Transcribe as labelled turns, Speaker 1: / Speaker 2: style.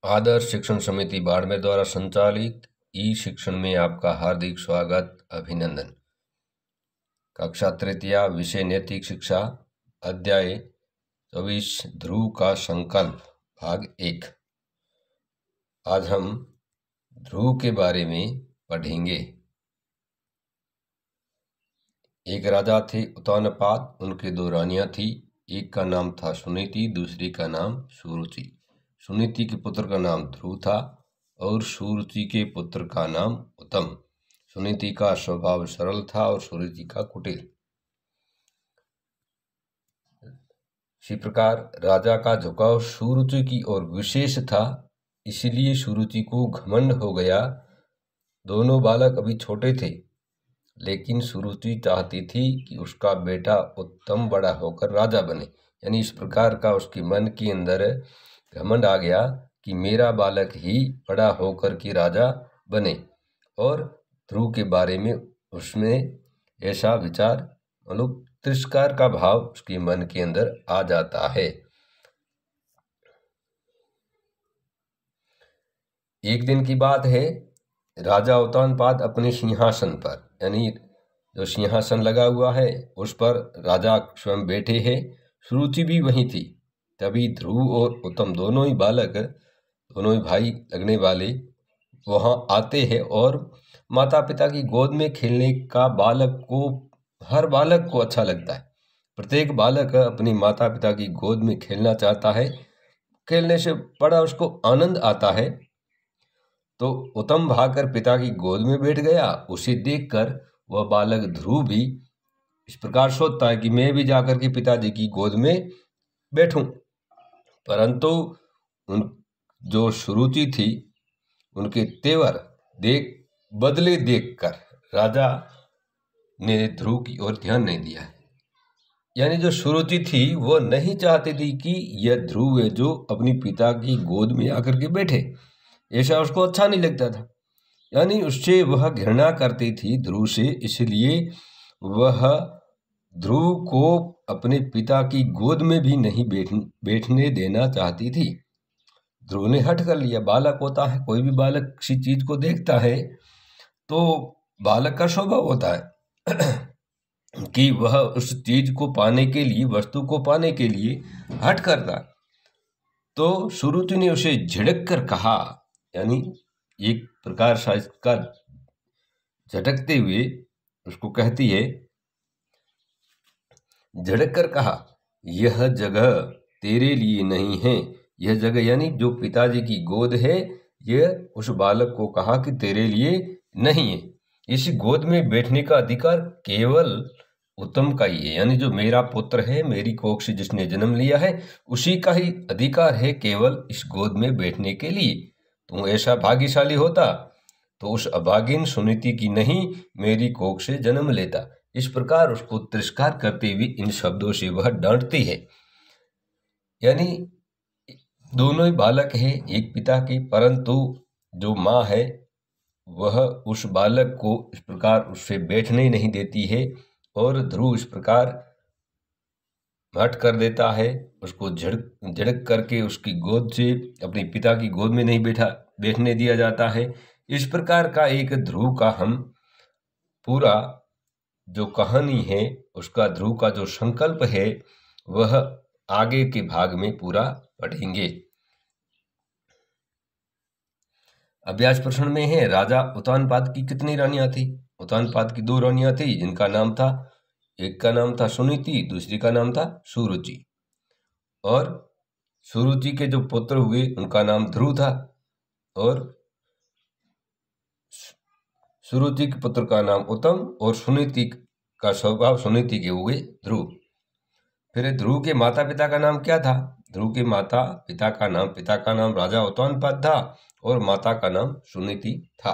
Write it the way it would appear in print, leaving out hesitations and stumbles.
Speaker 1: आदर्श शिक्षण समिति बाड़मेर द्वारा संचालित ई शिक्षण में आपका हार्दिक स्वागत अभिनंदन। कक्षा तृतीया, विषय नैतिक शिक्षा, अध्याय 24 ध्रुव का संकल्प, भाग 1। आज हम ध्रुव के बारे में पढ़ेंगे। एक राजा थे उत्तानपाद, उनके 2 रानियां थी। एक का नाम था सुनीति, दूसरी का नाम सुरुचि। सुनीति के पुत्र का नाम ध्रुव था और सुरुचि के पुत्र का नाम उत्तम। सुनीति का स्वभाव सरल था और सुरुचि का कुटिल। इसी प्रकार राजा का झुकाव सुरुचि की ओर विशेष था, इसलिए सुरुचि को घमंड हो गया। दोनों बालक अभी छोटे थे, लेकिन सुरुचि चाहती थी कि उसका बेटा उत्तम बड़ा होकर राजा बने। यानी इस प्रकार का उसके मन के अंदर घमंड आ गया कि मेरा बालक ही बड़ा होकर के राजा बने। और ध्रुव के बारे में उसमें ऐसा विचार, मतलब तिरस्कार का भाव उसके मन के अंदर आ जाता है। एक दिन की बात है, राजा उत्तानपाद अपने सिंहासन पर, यानी जो सिंहासन लगा हुआ है उस पर राजा स्वयं बैठे हैं। सुरुचि भी वहीं थी। तभी ध्रुव और उत्तम दोनों ही बालक, दोनों ही भाई लगने वाले वहां आते हैं। और माता पिता की गोद में खेलने का हर बालक को अच्छा लगता है। प्रत्येक बालक अपनी माता पिता की गोद में खेलना चाहता है, खेलने से बड़ा उसको आनंद आता है। तो उत्तम भागकर पिता की गोद में बैठ गया। उसे देखकर वह बालक ध्रुव भी इस प्रकार सोचता है कि मैं भी जाकर के पिताजी की गोद में बैठूं। परंतु जो सुरुचि थी, उनके तेवर बदले देखकर राजा ने ध्रुव की ओर ध्यान नहीं दिया। यानी जो सुरुचि थी वो नहीं चाहती थी कि यह ध्रुव है जो अपनी पिता की गोद में आकर के बैठे। ऐसा उसको अच्छा नहीं लगता था। यानी उससे वह घृणा करती थी ध्रुव से, इसलिए वह ध्रुव को अपने पिता की गोद में भी नहीं बैठने देना चाहती थी। ध्रुव ने हट कर लिया। बालक होता है, कोई भी बालक किसी चीज को देखता है तो बालक का स्वभाव होता है कि वह उस चीज को पाने के लिए, वस्तु को पाने के लिए हट करता। तो सुरुचि ने उसे झिड़क कर कहा, यानी एक प्रकार से इसका झटकते हुए उसको कहती है, झड़क कर कहा, यह जगह तेरे लिए नहीं है। यह जगह यानी जो पिताजी की गोद है, यह उस बालक को कहा कि तेरे लिए नहीं है। इस गोद में बैठने का अधिकार केवल उत्तम का ही है। यानी जो मेरा पुत्र है, मेरी कोख से जिसने जन्म लिया है, उसी का ही अधिकार है केवल इस गोद में बैठने के लिए। तू ऐसा भाग्यशाली होता तो उस अभागिन सुनीति की नहीं, मेरी कोख से जन्म लेता। इस प्रकार उसको तिरस्कार करते हुए इन शब्दों से वह डांटती है। यानी दोनों ही बालक हैं एक पिता के, परंतु जो माँ है वह उस बालक को इस प्रकार उससे बैठने नहीं देती है। और ध्रुव इस प्रकार हट कर देता है, उसको झड़क करके उसकी गोद से, अपने पिता की गोद में नहीं बैठने दिया जाता है। इस प्रकार का एक ध्रुव का हम पूरा जो कहानी है, उसका ध्रुव का जो संकल्प है, वह आगे के भाग में पूरा पढ़ेंगे। अभ्यास प्रश्न में है, राजा उत्तानपाद की कितनी रानियां थी? उत्तानपाद की 2 रानियां थी, जिनका नाम था, एक का नाम था सुनीति, दूसरी का नाम था सुरुचि। और सुरुचि के जो पुत्र हुए उनका नाम ध्रुव था, और सुरुचि के पुत्र का नाम उत्तम, और सुनीति का स्वभाव सुनीति के हुए ध्रुव। फिर ध्रुव के माता पिता का नाम क्या था? ध्रुव के पिता का नाम राजा उत्तानपाद था और माता का नाम सुनीति था।